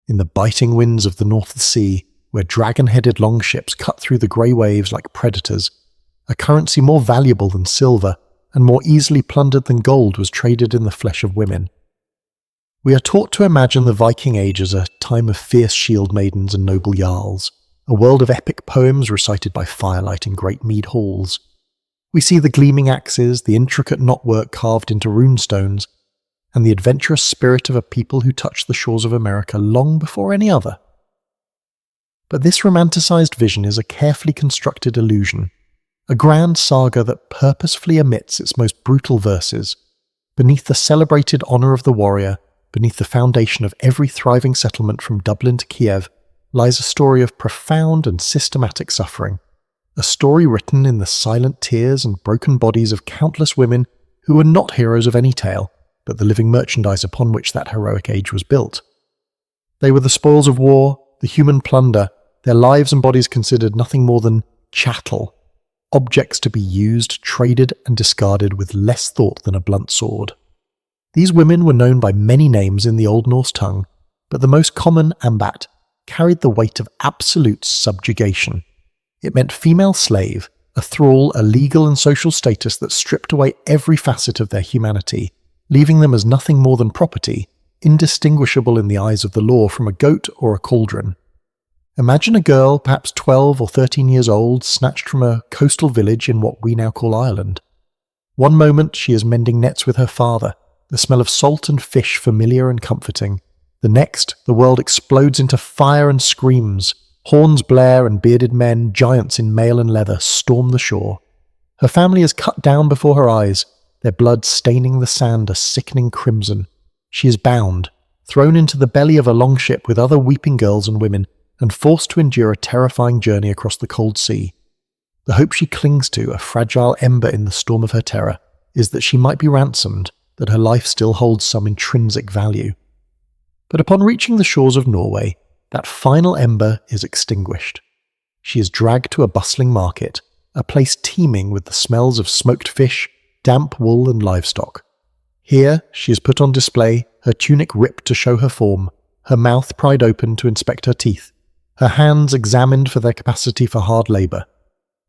In the biting winds of the North Sea, where dragon-headed longships cut through the grey waves like predators, a currency more valuable than silver and more easily plundered than gold was traded in the flesh of women. We are taught to imagine the Viking Age as a time of fierce shield maidens and noble jarls, a world of epic poems recited by firelight in great mead halls. We see the gleaming axes, the intricate knotwork carved into runestones, and the adventurous spirit of a people who touched the shores of America long before any other. But this romanticized vision is a carefully constructed illusion, a grand saga that purposefully omits its most brutal verses. Beneath the celebrated honor of the warrior, beneath the foundation of every thriving settlement from Dublin to Kiev, lies a story of profound and systematic suffering, a story written in the silent tears and broken bodies of countless women who were not heroes of any tale, but the living merchandise upon which that heroic age was built. They were the spoils of war, the human plunder, their lives and bodies considered nothing more than chattel, objects to be used, traded, and discarded with less thought than a blunt sword. These women were known by many names in the Old Norse tongue, but the most common, ambat, carried the weight of absolute subjugation. It meant female slave, a thrall, a legal and social status that stripped away every facet of their humanity, leaving them as nothing more than property, indistinguishable in the eyes of the law from a goat or a cauldron. Imagine a girl, perhaps 12 or 13 years old, snatched from a coastal village in what we now call Ireland. One moment she is mending nets with her father, the smell of salt and fish familiar and comforting. The next, the world explodes into fire and screams. Horns blare and bearded men, giants in mail and leather, storm the shore. Her family is cut down before her eyes, their blood staining the sand a sickening crimson. She is bound, thrown into the belly of a longship with other weeping girls and women, and forced to endure a terrifying journey across the cold sea. The hope she clings to, a fragile ember in the storm of her terror, is that she might be ransomed, that her life still holds some intrinsic value. But upon reaching the shores of Norway, that final ember is extinguished. She is dragged to a bustling market, a place teeming with the smells of smoked fish, damp wool and livestock. Here she is put on display, her tunic ripped to show her form, her mouth pried open to inspect her teeth, her hands examined for their capacity for hard labour.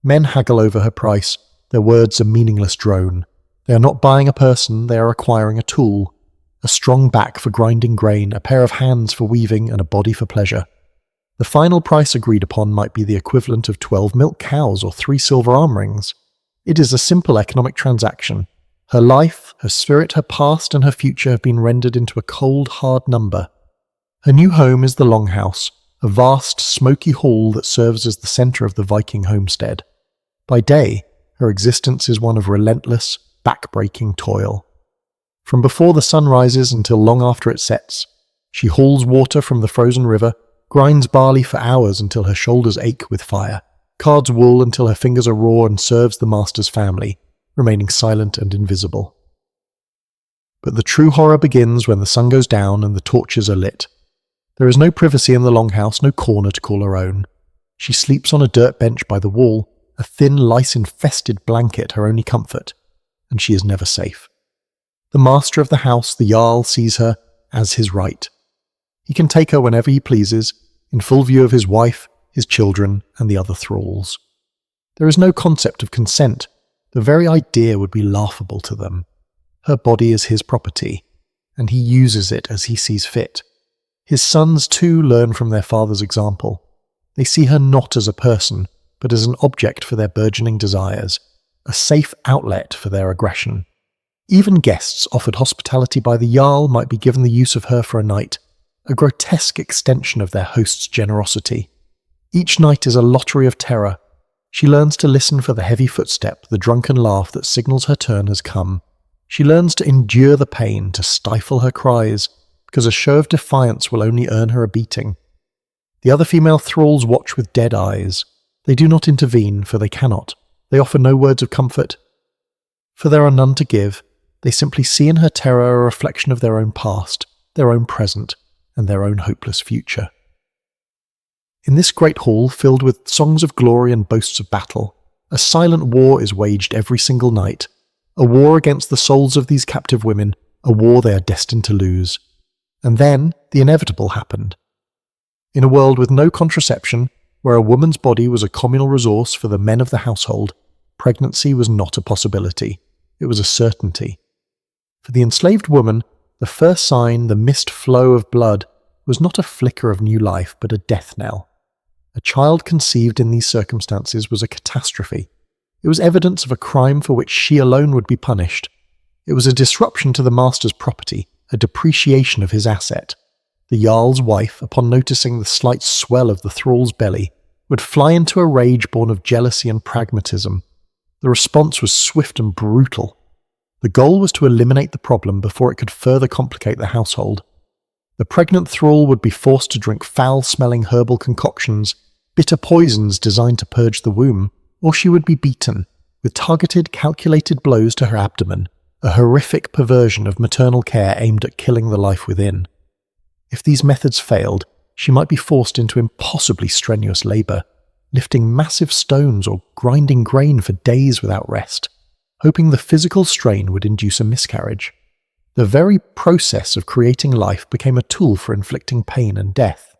Men haggle over her price, their words a meaningless drone. They are not buying a person, they are acquiring a tool. A strong back for grinding grain, a pair of hands for weaving, and a body for pleasure. The final price agreed upon might be the equivalent of 12 milk cows or 3 silver arm rings. It is a simple economic transaction. Her life, her spirit, her past, and her future have been rendered into a cold, hard number. Her new home is the Longhouse, a vast, smoky hall that serves as the centre of the Viking homestead. By day, her existence is one of relentless, back-breaking toil. From before the sun rises until long after it sets, she hauls water from the frozen river, grinds barley for hours until her shoulders ache with fire, cards wool until her fingers are raw, and serves the master's family, remaining silent and invisible. But the true horror begins when the sun goes down and the torches are lit. There is no privacy in the Longhouse, no corner to call her own. She sleeps on a dirt bench by the wall, a thin, lice-infested blanket her only comfort, and she is never safe. The master of the house, the Jarl, sees her as his right. He can take her whenever he pleases, in full view of his wife, his children, and the other thralls. There is no concept of consent. The very idea would be laughable to them. Her body is his property, and he uses it as he sees fit. His sons, too, learn from their father's example. They see her not as a person, but as an object for their burgeoning desires, a safe outlet for their aggression. Even guests offered hospitality by the Jarl might be given the use of her for a night, a grotesque extension of their host's generosity. Each night is a lottery of terror. She learns to listen for the heavy footstep, the drunken laugh that signals her turn has come. She learns to endure the pain, to stifle her cries, because a show of defiance will only earn her a beating. The other female thralls watch with dead eyes. They do not intervene, for they cannot. They offer no words of comfort. For there are none to give. They simply see in her terror a reflection of their own past, their own present, and their own hopeless future. In this great hall, filled with songs of glory and boasts of battle, a silent war is waged every single night, a war against the souls of these captive women, a war they are destined to lose. And then the inevitable happened. In a world with no contraception, where a woman's body was a communal resource for the men of the household, pregnancy was not a possibility. It was a certainty. For the enslaved woman, the first sign, the missed flow of blood, was not a flicker of new life, but a death knell. A child conceived in these circumstances was a catastrophe. It was evidence of a crime for which she alone would be punished. It was a disruption to the master's property, a depreciation of his asset. The Jarl's wife, upon noticing the slight swell of the thrall's belly, would fly into a rage born of jealousy and pragmatism. The response was swift and brutal. The goal was to eliminate the problem before it could further complicate the household. The pregnant thrall would be forced to drink foul-smelling herbal concoctions, bitter poisons designed to purge the womb, or she would be beaten, with targeted, calculated blows to her abdomen, a horrific perversion of maternal care aimed at killing the life within. If these methods failed, she might be forced into impossibly strenuous labour, lifting massive stones or grinding grain for days without rest, hoping the physical strain would induce a miscarriage. The very process of creating life became a tool for inflicting pain and death.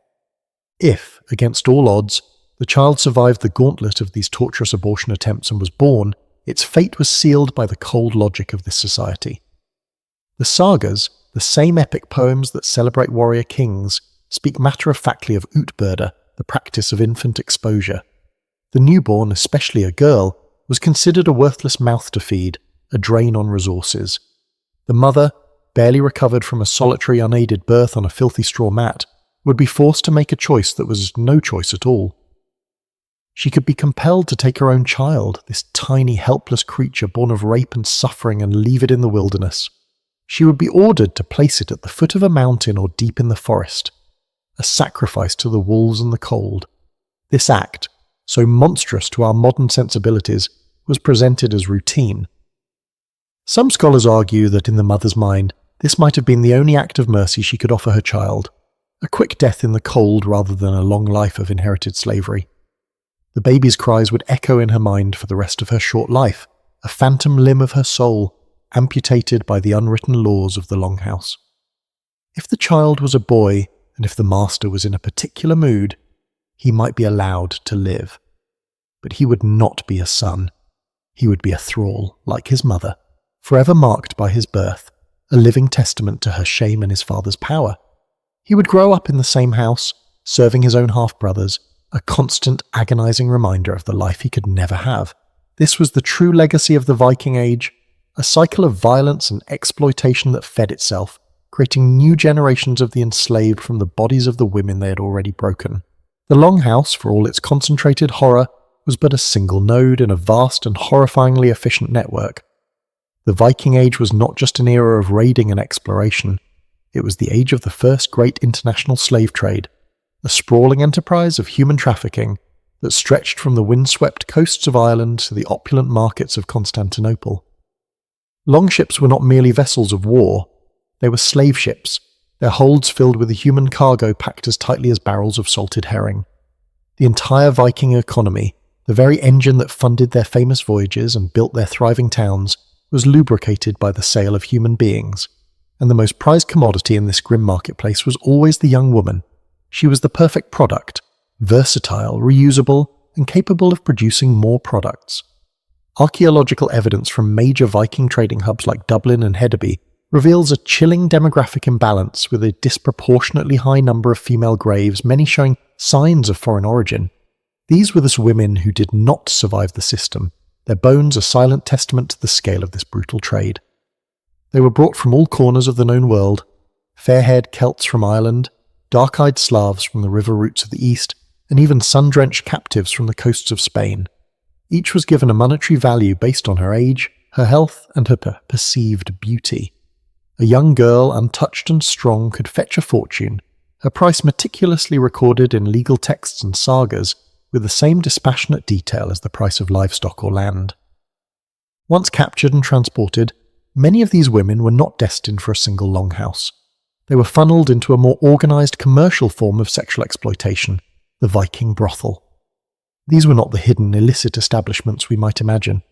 If, against all odds, the child survived the gauntlet of these torturous abortion attempts and was born, its fate was sealed by the cold logic of this society. The sagas, the same epic poems that celebrate warrior kings, speak matter-of-factly of utbyrda, the practice of infant exposure. The newborn, especially a girl, was considered a worthless mouth to feed, a drain on resources. The mother, barely recovered from a solitary unaided birth on a filthy straw mat, would be forced to make a choice that was no choice at all. She could be compelled to take her own child, this tiny, helpless creature born of rape and suffering, and leave it in the wilderness. She would be ordered to place it at the foot of a mountain or deep in the forest, a sacrifice to the wolves and the cold. This act, so monstrous to our modern sensibilities, was presented as routine. Some scholars argue that in the mother's mind, this might have been the only act of mercy she could offer her child, a quick death in the cold rather than a long life of inherited slavery. The baby's cries would echo in her mind for the rest of her short life, a phantom limb of her soul, amputated by the unwritten laws of the Longhouse. If the child was a boy, and if the master was in a particular mood, he might be allowed to live. But he would not be a son. He would be a thrall, like his mother, forever marked by his birth, a living testament to her shame and his father's power. He would grow up in the same house, serving his own half-brothers, a constant, agonizing reminder of the life he could never have. This was the true legacy of the Viking Age, a cycle of violence and exploitation that fed itself, creating new generations of the enslaved from the bodies of the women they had already broken. The Longhouse, for all its concentrated horror, was but a single node in a vast and horrifyingly efficient network. The Viking Age was not just an era of raiding and exploration, it was the age of the first great international slave trade, a sprawling enterprise of human trafficking that stretched from the windswept coasts of Ireland to the opulent markets of Constantinople. Longships were not merely vessels of war, they were slave ships, their holds filled with a human cargo packed as tightly as barrels of salted herring. The entire Viking economy, the very engine that funded their famous voyages and built their thriving towns, was lubricated by the sale of human beings, and the most prized commodity in this grim marketplace was always the young woman. She was the perfect product, versatile, reusable, and capable of producing more products. Archaeological evidence from major Viking trading hubs like Dublin and Hedeby reveals a chilling demographic imbalance with a disproportionately high number of female graves, many showing signs of foreign origin. These were thus women who did not survive the system, their bones a silent testament to the scale of this brutal trade. They were brought from all corners of the known world, fair-haired Celts from Ireland, dark-eyed Slavs from the river routes of the east, and even sun-drenched captives from the coasts of Spain. Each was given a monetary value based on her age, her health, and her perceived beauty. A young girl, untouched and strong, could fetch a fortune, her price meticulously recorded in legal texts and sagas, with the same dispassionate detail as the price of livestock or land. Once captured and transported, many of these women were not destined for a single longhouse. They were funneled into a more organised commercial form of sexual exploitation, the Viking brothel. These were not the hidden, illicit establishments we might imagine.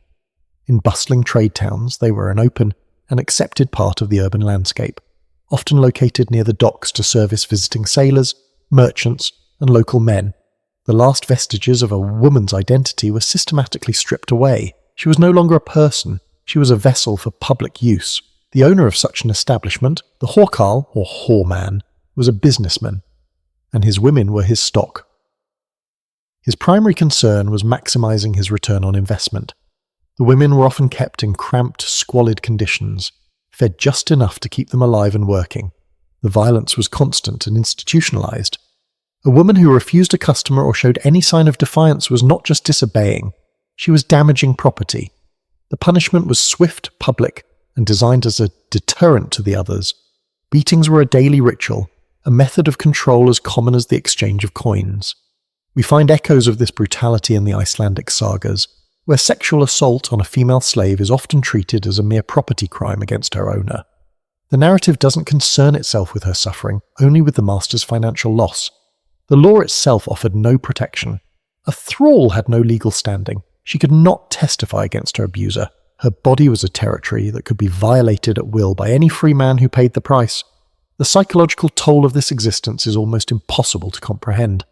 In bustling trade towns, they were an open and accepted part of the urban landscape, often located near the docks to service visiting sailors, merchants, and local men. The last vestiges of a woman's identity were systematically stripped away. She was no longer a person, she was a vessel for public use. The owner of such an establishment, the Hawkarl, or whoreman, was a businessman, and his women were his stock. His primary concern was maximizing his return on investment. The women were often kept in cramped, squalid conditions, fed just enough to keep them alive and working. The violence was constant and institutionalized. A woman who refused a customer or showed any sign of defiance was not just disobeying, she was damaging property. The punishment was swift, public, and designed as a deterrent to the others. Beatings were a daily ritual, a method of control as common as the exchange of coins. We find echoes of this brutality in the Icelandic sagas, where sexual assault on a female slave is often treated as a mere property crime against her owner. The narrative doesn't concern itself with her suffering, only with the master's financial loss. The law itself offered no protection. A thrall had no legal standing. She could not testify against her abuser. Her body was a territory that could be violated at will by any free man who paid the price. The psychological toll of this existence is almost impossible to comprehend.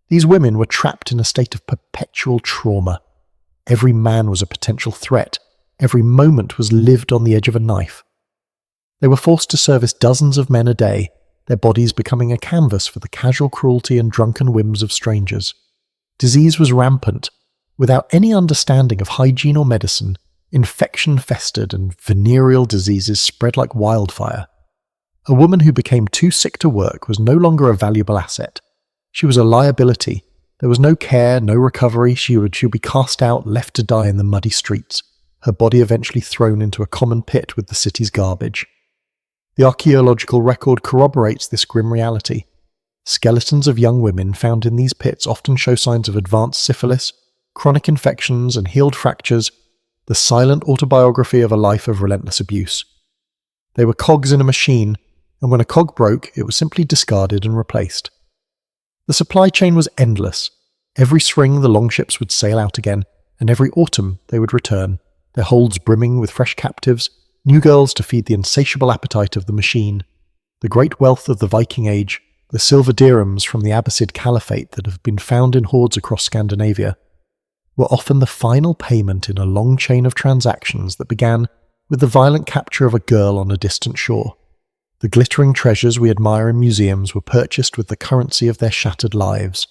These women were trapped in a state of perpetual trauma. Every man was a potential threat. Every moment was lived on the edge of a knife. They were forced to service dozens of men a day, their bodies becoming a canvas for the casual cruelty and drunken whims of strangers. Disease was rampant. Without any understanding of hygiene or medicine, infection festered and venereal diseases spread like wildfire. A woman who became too sick to work was no longer a valuable asset. She was a liability. There was no care, no recovery. She would be cast out, left to die in the muddy streets, her body eventually thrown into a common pit with the city's garbage. The archaeological record corroborates this grim reality. Skeletons of young women found in these pits often show signs of advanced syphilis, chronic infections, and healed fractures, the silent autobiography of a life of relentless abuse. They were cogs in a machine, and when a cog broke, it was simply discarded and replaced. The supply chain was endless. Every spring the longships would sail out again, and every autumn they would return, their holds brimming with fresh captives, new girls to feed the insatiable appetite of the machine. The great wealth of the Viking Age, the silver dirhams from the Abbasid Caliphate that have been found in hoards across Scandinavia, were often the final payment in a long chain of transactions that began with the violent capture of a girl on a distant shore. The glittering treasures we admire in museums were purchased with the currency of their shattered lives.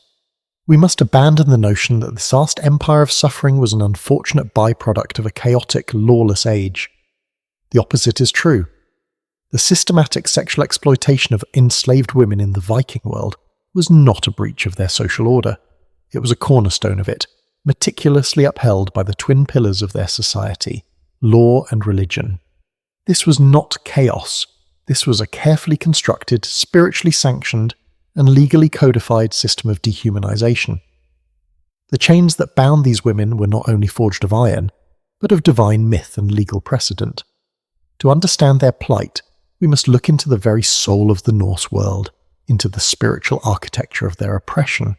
We must abandon the notion that this vast empire of suffering was an unfortunate byproduct of a chaotic, lawless age. The opposite is true. The systematic sexual exploitation of enslaved women in the Viking world was not a breach of their social order. It was a cornerstone of it, meticulously upheld by the twin pillars of their society, law and religion. This was not chaos. This was a carefully constructed, spiritually sanctioned, and legally codified system of dehumanization. The chains that bound these women were not only forged of iron, but of divine myth and legal precedent. To understand their plight, we must look into the very soul of the Norse world, into the spiritual architecture of their oppression.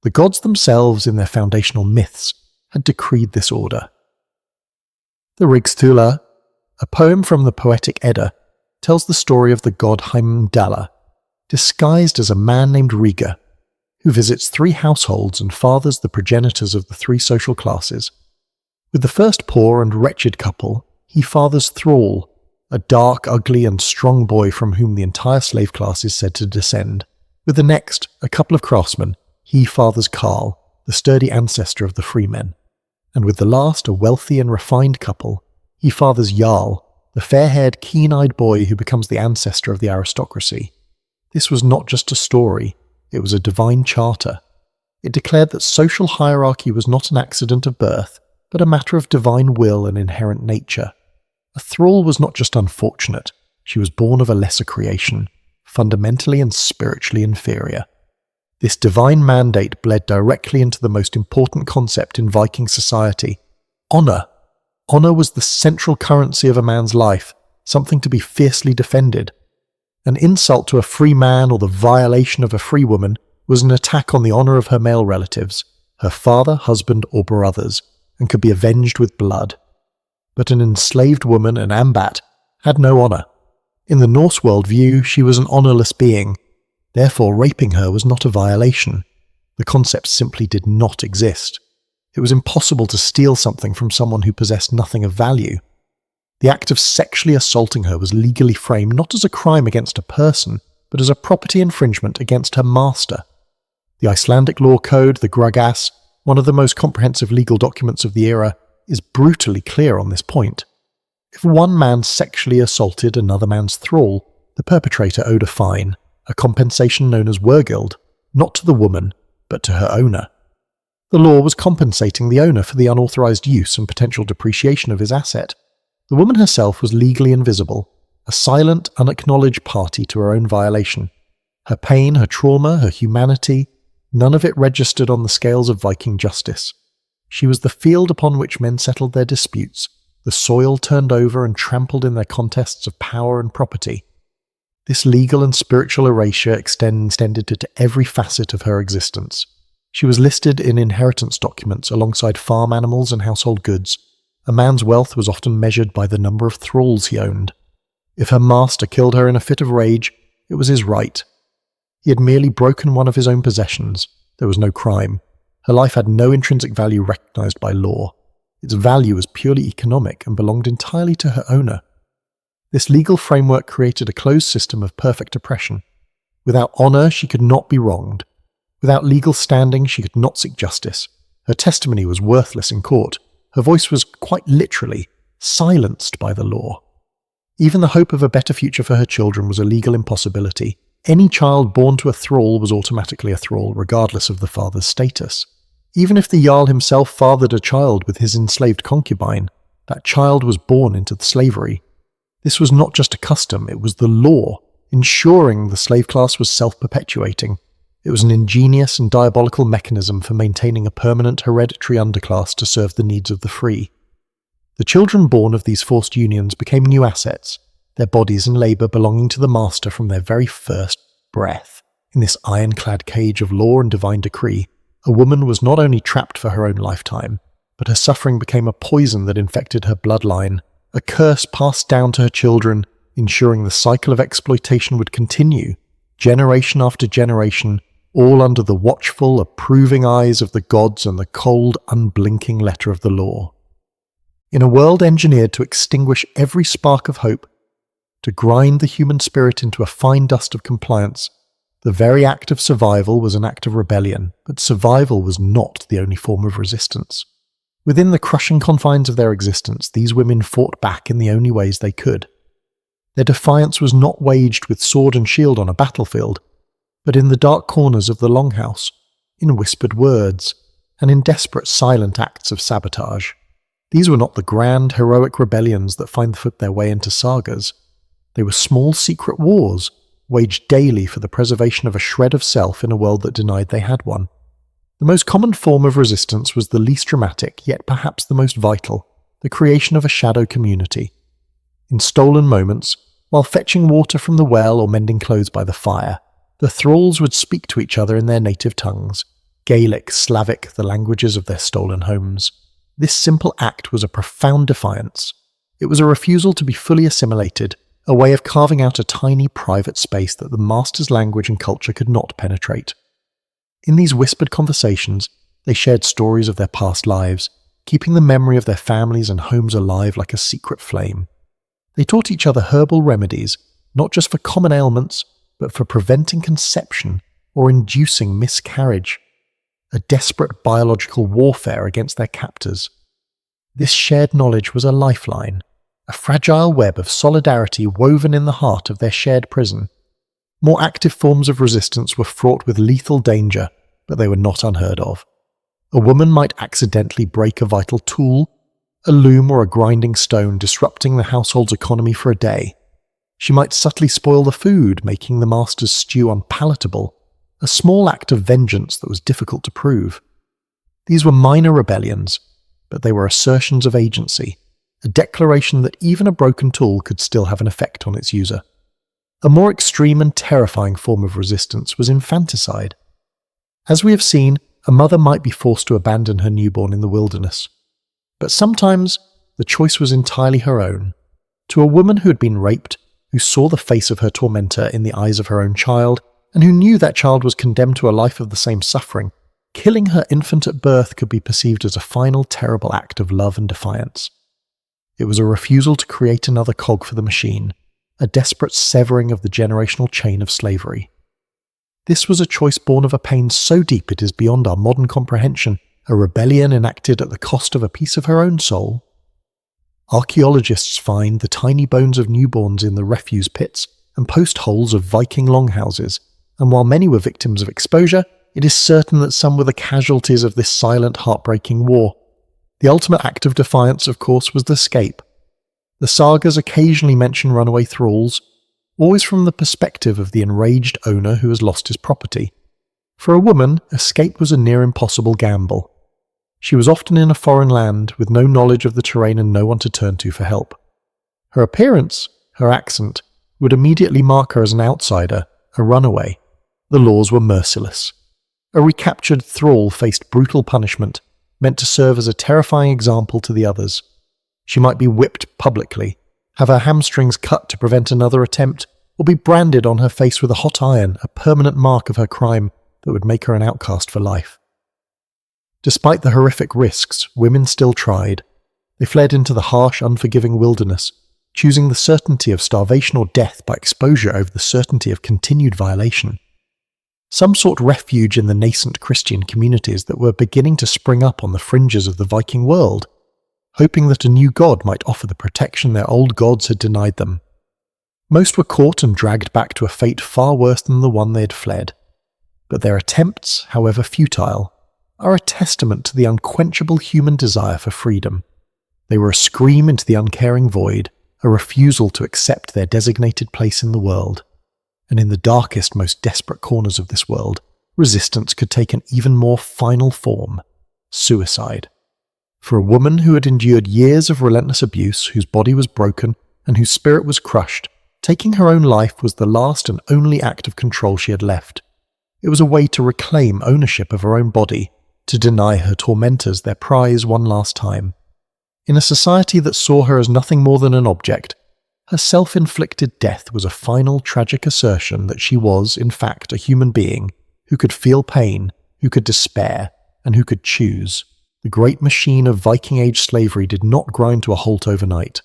The gods themselves, in their foundational myths, had decreed this order. The Rigsthula, a poem from the Poetic Edda, tells the story of the god Heimdalla, disguised as a man named Riga, who visits 3 households and fathers the progenitors of the 3 social classes. With the first poor and wretched couple, he fathers Thrall, a dark, ugly, and strong boy from whom the entire slave class is said to descend. With the next, a couple of craftsmen, he fathers Karl, the sturdy ancestor of the freemen. And with the last, a wealthy and refined couple, he fathers Jarl, the fair-haired, keen-eyed boy who becomes the ancestor of the aristocracy. This was not just a story, it was a divine charter. It declared that social hierarchy was not an accident of birth, but a matter of divine will and inherent nature. A thrall was not just unfortunate, she was born of a lesser creation, fundamentally and spiritually inferior. This divine mandate bled directly into the most important concept in Viking society, honor. Honor was the central currency of a man's life, something to be fiercely defended. An insult to a free man or the violation of a free woman was an attack on the honor of her male relatives, her father, husband, or brothers, and could be avenged with blood. But an enslaved woman, an ambat, had no honor. In the Norse worldview, she was an honorless being. Therefore, raping her was not a violation. The concept simply did not exist. It was impossible to steal something from someone who possessed nothing of value. The act of sexually assaulting her was legally framed not as a crime against a person, but as a property infringement against her master. The Icelandic law code, the Grugas, one of the most comprehensive legal documents of the era, is brutally clear on this point. If one man sexually assaulted another man's thrall, the perpetrator owed a fine, a compensation known as wergild, not to the woman, but to her owner. The law was compensating the owner for the unauthorized use and potential depreciation of his asset. The woman herself was legally invisible, a silent, unacknowledged party to her own violation. Her pain, her trauma, her humanity, none of it registered on the scales of Viking justice. She was the field upon which men settled their disputes, the soil turned over and trampled in their contests of power and property. This legal and spiritual erasure extended to every facet of her existence. She was listed in inheritance documents alongside farm animals and household goods. A man's wealth was often measured by the number of thralls he owned. If her master killed her in a fit of rage, it was his right. He had merely broken one of his own possessions. There was no crime. Her life had no intrinsic value recognized by law. Its value was purely economic and belonged entirely to her owner. This legal framework created a closed system of perfect oppression. Without honor, she could not be wronged. Without legal standing, she could not seek justice. Her testimony was worthless in court. Her voice was, quite literally, silenced by the law. Even the hope of a better future for her children was a legal impossibility. Any child born to a thrall was automatically a thrall, regardless of the father's status. Even if the Jarl himself fathered a child with his enslaved concubine, that child was born into slavery. This was not just a custom, it was the law, ensuring the slave class was self-perpetuating. It was an ingenious and diabolical mechanism for maintaining a permanent hereditary underclass to serve the needs of the free. The children born of these forced unions became new assets, their bodies and labour belonging to the master from their very first breath. In this ironclad cage of law and divine decree, a woman was not only trapped for her own lifetime, but her suffering became a poison that infected her bloodline, a curse passed down to her children, ensuring the cycle of exploitation would continue, generation after generation, all under the watchful, approving eyes of the gods and the cold, unblinking letter of the law. In a world engineered to extinguish every spark of hope, to grind the human spirit into a fine dust of compliance, the very act of survival was an act of rebellion, but survival was not the only form of resistance. Within the crushing confines of their existence, these women fought back in the only ways they could. Their defiance was not waged with sword and shield on a battlefield, but in the dark corners of the longhouse, in whispered words, and in desperate silent acts of sabotage. These were not the grand, heroic rebellions that find their way into sagas. They were small secret wars, waged daily for the preservation of a shred of self in a world that denied they had one. The most common form of resistance was the least dramatic, yet perhaps the most vital, the creation of a shadow community. In stolen moments, while fetching water from the well or mending clothes by the fire, the thralls would speak to each other in their native tongues, Gaelic, Slavic, the languages of their stolen homes. This simple act was a profound defiance. It was a refusal to be fully assimilated, a way of carving out a tiny private space that the master's language and culture could not penetrate. In these whispered conversations, they shared stories of their past lives, keeping the memory of their families and homes alive like a secret flame. They taught each other herbal remedies, not just for common ailments, but for preventing conception or inducing miscarriage, a desperate biological warfare against their captors. This shared knowledge was a lifeline, a fragile web of solidarity woven in the heart of their shared prison. More active forms of resistance were fraught with lethal danger, but they were not unheard of. A woman might accidentally break a vital tool, a loom or a grinding stone, disrupting the household's economy for a day. She might subtly spoil the food, making the master's stew unpalatable, a small act of vengeance that was difficult to prove. These were minor rebellions, but they were assertions of agency, a declaration that even a broken tool could still have an effect on its user. A more extreme and terrifying form of resistance was infanticide. As we have seen, a mother might be forced to abandon her newborn in the wilderness. But sometimes the choice was entirely her own. To a woman who had been raped, who saw the face of her tormentor in the eyes of her own child, and who knew that child was condemned to a life of the same suffering, killing her infant at birth could be perceived as a final terrible act of love and defiance. It was a refusal to create another cog for the machine, a desperate severing of the generational chain of slavery. This was a choice born of a pain so deep it is beyond our modern comprehension, a rebellion enacted at the cost of a piece of her own soul. Archaeologists find the tiny bones of newborns in the refuse pits and post holes of Viking longhouses, and while many were victims of exposure, it is certain that some were the casualties of this silent, heartbreaking war. The ultimate act of defiance, of course, was the escape. The sagas occasionally mention runaway thralls, always from the perspective of the enraged owner who has lost his property. For a woman, escape was a near impossible gamble. She was often in a foreign land with no knowledge of the terrain and no one to turn to for help. Her appearance, her accent, would immediately mark her as an outsider, a runaway. The laws were merciless. A recaptured thrall faced brutal punishment, meant to serve as a terrifying example to the others. She might be whipped publicly, have her hamstrings cut to prevent another attempt, or be branded on her face with a hot iron, a permanent mark of her crime that would make her an outcast for life. Despite the horrific risks, women still tried. They fled into the harsh, unforgiving wilderness, choosing the certainty of starvation or death by exposure over the certainty of continued violation. Some sought refuge in the nascent Christian communities that were beginning to spring up on the fringes of the Viking world, hoping that a new god might offer the protection their old gods had denied them. Most were caught and dragged back to a fate far worse than the one they had fled. But their attempts, however futile, are a testament to the unquenchable human desire for freedom. They were a scream into the uncaring void, a refusal to accept their designated place in the world. And in the darkest, most desperate corners of this world, resistance could take an even more final form: suicide. For a woman who had endured years of relentless abuse, whose body was broken, and whose spirit was crushed, taking her own life was the last and only act of control she had left. It was a way to reclaim ownership of her own body, to deny her tormentors their prize one last time. In a society that saw her as nothing more than an object, her self-inflicted death was a final tragic assertion that she was, in fact, a human being who could feel pain, who could despair, and who could choose. The great machine of Viking Age slavery did not grind to a halt overnight.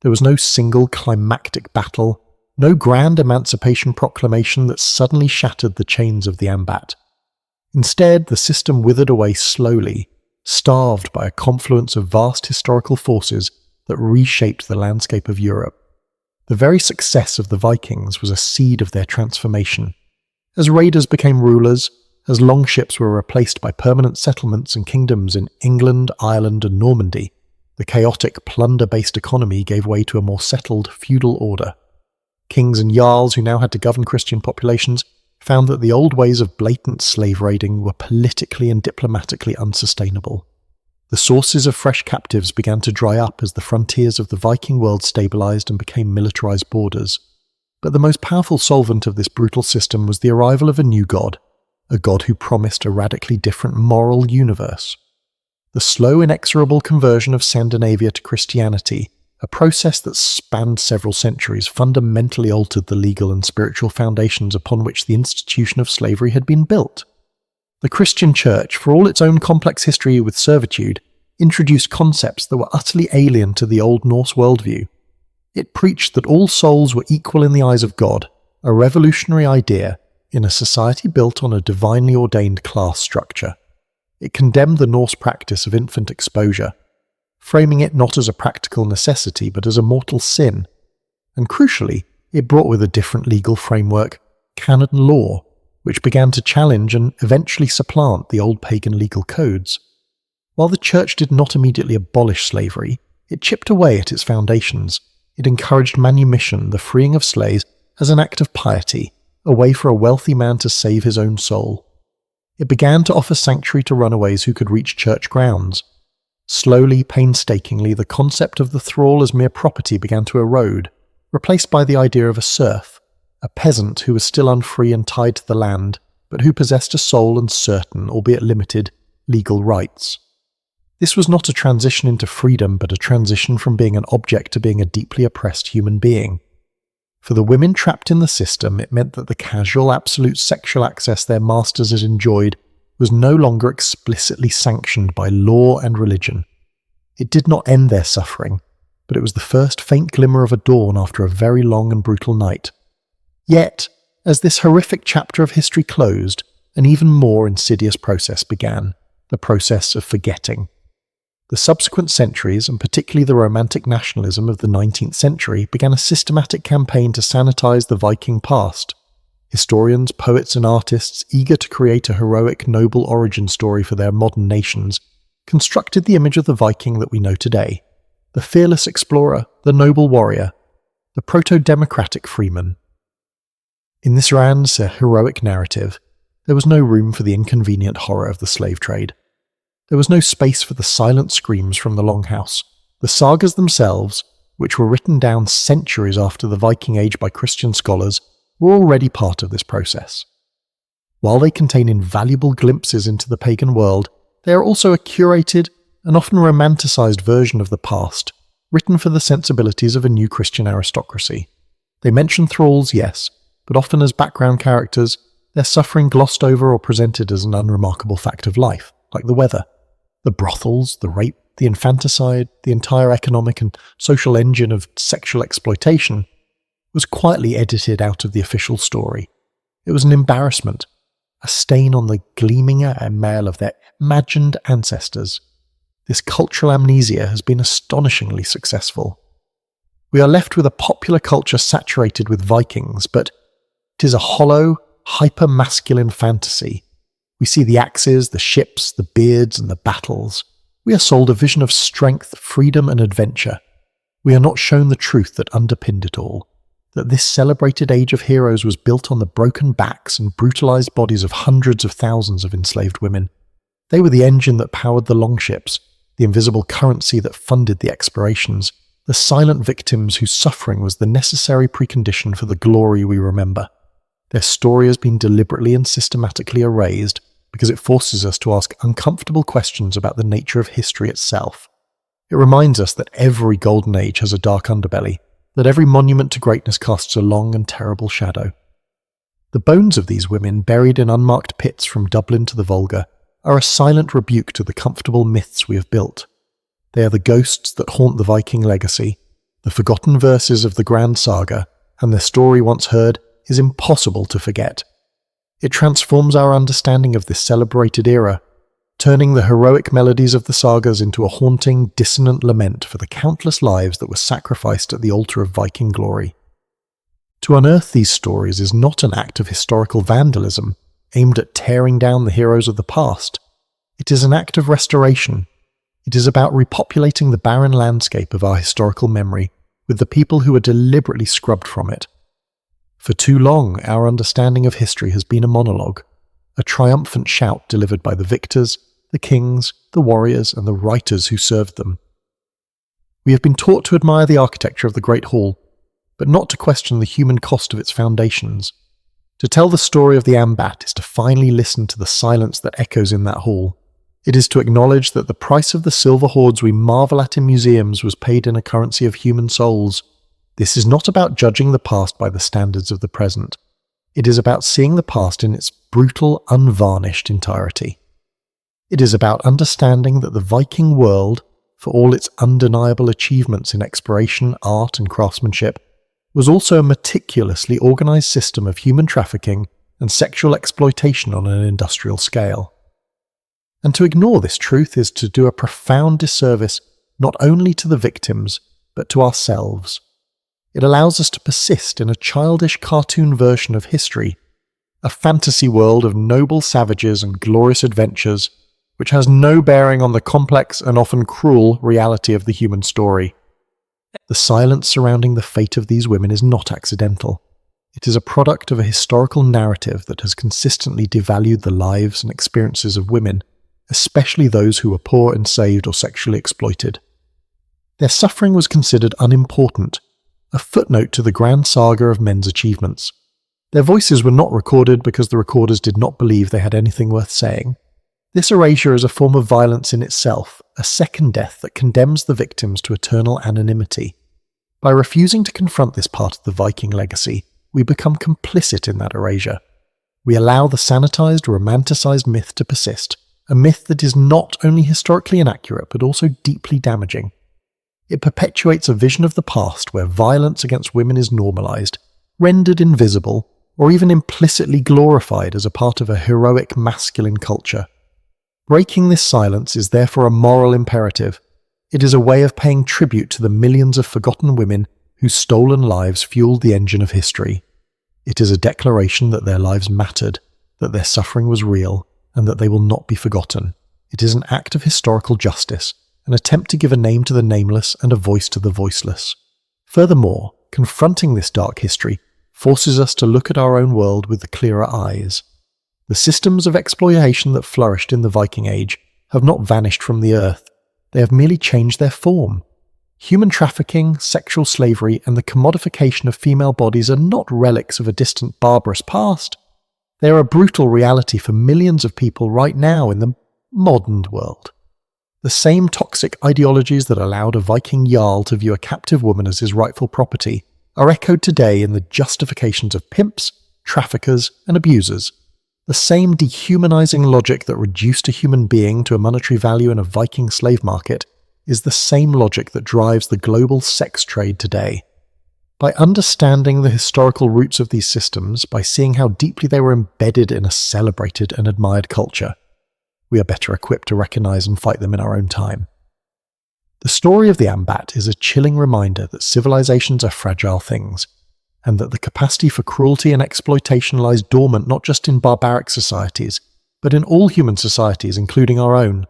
There was no single climactic battle, no grand emancipation proclamation that suddenly shattered the chains of the Ambat. Instead, the system withered away slowly, starved by a confluence of vast historical forces that reshaped the landscape of Europe. The very success of the Vikings was a seed of their transformation. As raiders became rulers, as longships were replaced by permanent settlements and kingdoms in England, Ireland, and Normandy, the chaotic, plunder-based economy gave way to a more settled feudal order. Kings and jarls who now had to govern Christian populations found that the old ways of blatant slave raiding were politically and diplomatically unsustainable. The sources of fresh captives began to dry up as the frontiers of the Viking world stabilized and became militarized borders. But the most powerful solvent of this brutal system was the arrival of a new god, a god who promised a radically different moral universe. The slow, inexorable conversion of Scandinavia to Christianity, a process that spanned several centuries, fundamentally altered the legal and spiritual foundations upon which the institution of slavery had been built. The Christian Church, for all its own complex history with servitude, introduced concepts that were utterly alien to the Old Norse worldview. It preached that all souls were equal in the eyes of God, a revolutionary idea in a society built on a divinely ordained class structure. It condemned the Norse practice of infant exposure, framing it not as a practical necessity but as a mortal sin. And crucially, it brought with a different legal framework, canon law, which began to challenge and eventually supplant the old pagan legal codes. While the Church did not immediately abolish slavery, it chipped away at its foundations. It encouraged manumission, the freeing of slaves, as an act of piety, a way for a wealthy man to save his own soul. It began to offer sanctuary to runaways who could reach church grounds. Slowly, painstakingly, the concept of the thrall as mere property began to erode, replaced by the idea of a serf, a peasant who was still unfree and tied to the land, but who possessed a soul and certain, albeit limited, legal rights. This was not a transition into freedom, but a transition from being an object to being a deeply oppressed human being. For the women trapped in the system, it meant that the casual, absolute sexual access their masters had enjoyed was no longer explicitly sanctioned by law and religion. It did not end their suffering, but it was the first faint glimmer of a dawn after a very long and brutal night. Yet, as this horrific chapter of history closed, an even more insidious process began, the process of forgetting. The subsequent centuries, and particularly the romantic nationalism of the 19th century, began a systematic campaign to sanitize the Viking past. Historians, poets and artists, eager to create a heroic, noble origin story for their modern nations, constructed the image of the Viking that we know today. The fearless explorer, the noble warrior, the proto-democratic freeman. In this grand, heroic narrative, there was no room for the inconvenient horror of the slave trade. There was no space for the silent screams from the Longhouse. The sagas themselves, which were written down centuries after the Viking Age by Christian scholars, were already part of this process. While they contain invaluable glimpses into the pagan world, they are also a curated and often romanticized version of the past, written for the sensibilities of a new Christian aristocracy. They mention thralls, yes, but often as background characters, their suffering glossed over or presented as an unremarkable fact of life, like the weather. The brothels, the rape, the infanticide, the entire economic and social engine of sexual exploitation was quietly edited out of the official story. It was an embarrassment, a stain on the gleaming mail of their imagined ancestors. This cultural amnesia has been astonishingly successful. We are left with a popular culture saturated with Vikings, but it is a hollow, hyper-masculine fantasy. We see the axes, the ships, the beards, and the battles. We are sold a vision of strength, freedom, and adventure. We are not shown the truth that underpinned it all, that this celebrated age of heroes was built on the broken backs and brutalized bodies of hundreds of thousands of enslaved women. They were the engine that powered the longships, the invisible currency that funded the explorations, the silent victims whose suffering was the necessary precondition for the glory we remember. Their story has been deliberately and systematically erased because it forces us to ask uncomfortable questions about the nature of history itself. It reminds us that every golden age has a dark underbelly, that every monument to greatness casts a long and terrible shadow. The bones of these women, buried in unmarked pits from Dublin to the Volga, are a silent rebuke to the comfortable myths we have built. They are the ghosts that haunt the Viking legacy, the forgotten verses of the grand saga, and their story once heard is impossible to forget. It transforms our understanding of this celebrated era, turning the heroic melodies of the sagas into a haunting, dissonant lament for the countless lives that were sacrificed at the altar of Viking glory. To unearth these stories is not an act of historical vandalism aimed at tearing down the heroes of the past. It is an act of restoration. It is about repopulating the barren landscape of our historical memory with the people who were deliberately scrubbed from it. For too long, our understanding of history has been a monologue, a triumphant shout delivered by the victors, the kings, the warriors, and the writers who served them. We have been taught to admire the architecture of the Great Hall, but not to question the human cost of its foundations. To tell the story of the Ambat is to finally listen to the silence that echoes in that hall. It is to acknowledge that the price of the silver hoards we marvel at in museums was paid in a currency of human souls. This is not about judging the past by the standards of the present. It is about seeing the past in its brutal, unvarnished entirety. It is about understanding that the Viking world, for all its undeniable achievements in exploration, art, and craftsmanship, was also a meticulously organized system of human trafficking and sexual exploitation on an industrial scale. And to ignore this truth is to do a profound disservice not only to the victims, but to ourselves. It allows us to persist in a childish cartoon version of history, a fantasy world of noble savages and glorious adventures, which has no bearing on the complex and often cruel reality of the human story. The silence surrounding the fate of these women is not accidental. It is a product of a historical narrative that has consistently devalued the lives and experiences of women, especially those who were poor, enslaved, or sexually exploited. Their suffering was considered unimportant, a footnote to the grand saga of men's achievements. Their voices were not recorded because the recorders did not believe they had anything worth saying. This erasure is a form of violence in itself, a second death that condemns the victims to eternal anonymity. By refusing to confront this part of the Viking legacy, we become complicit in that erasure. We allow the sanitized, romanticized myth to persist, a myth that is not only historically inaccurate but also deeply damaging. It perpetuates a vision of the past where violence against women is normalized, rendered invisible, or even implicitly glorified as a part of a heroic masculine culture. Breaking this silence is therefore a moral imperative. It is a way of paying tribute to the millions of forgotten women whose stolen lives fueled the engine of history. It is a declaration that their lives mattered, that their suffering was real, and that they will not be forgotten. It is an act of historical justice, an attempt to give a name to the nameless and a voice to the voiceless. Furthermore, confronting this dark history forces us to look at our own world with clearer eyes. The systems of exploitation that flourished in the Viking Age have not vanished from the earth. They have merely changed their form. Human trafficking, sexual slavery, and the commodification of female bodies are not relics of a distant barbarous past. They are a brutal reality for millions of people right now in the modern world. The same toxic ideologies that allowed a Viking Jarl to view a captive woman as his rightful property are echoed today in the justifications of pimps, traffickers, and abusers. The same dehumanizing logic that reduced a human being to a monetary value in a Viking slave market is the same logic that drives the global sex trade today. By understanding the historical roots of these systems, by seeing how deeply they were embedded in a celebrated and admired culture, we are better equipped to recognize and fight them in our own time. The story of the Ambat is a chilling reminder that civilizations are fragile things, and that the capacity for cruelty and exploitation lies dormant not just in barbaric societies, but in all human societies, including our own.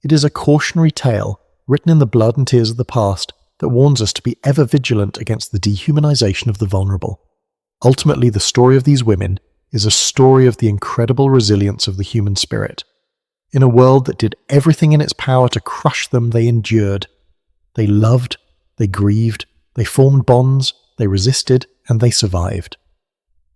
It is a cautionary tale, written in the blood and tears of the past, that warns us to be ever vigilant against the dehumanization of the vulnerable. Ultimately, the story of these women is a story of the incredible resilience of the human spirit. In a world that did everything in its power to crush them, they endured. They loved, they grieved, they formed bonds, they resisted, and they survived.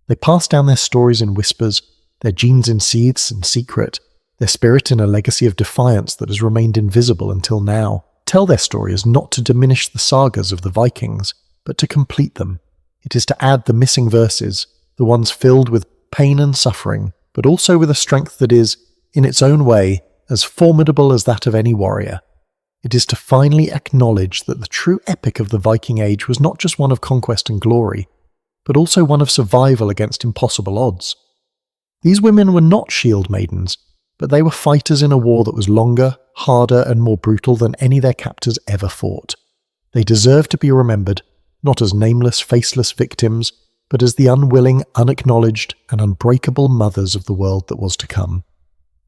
They passed down their stories in whispers, their genes in seeds and secret, their spirit in a legacy of defiance that has remained invisible until now. Tell their story is not to diminish the sagas of the Vikings, but to complete them. It is to add the missing verses, the ones filled with pain and suffering, but also with a strength that is, in its own way, as formidable as that of any warrior. It is to finally acknowledge that the true epic of the Viking Age was not just one of conquest and glory, but also one of survival against impossible odds. These women were not shield maidens, but they were fighters in a war that was longer, harder, and more brutal than any their captors ever fought. They deserve to be remembered, not as nameless, faceless victims, but as the unwilling, unacknowledged, and unbreakable mothers of the world that was to come.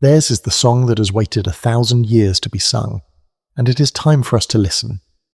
Theirs is the song that has waited 1,000 years to be sung, and it is time for us to listen.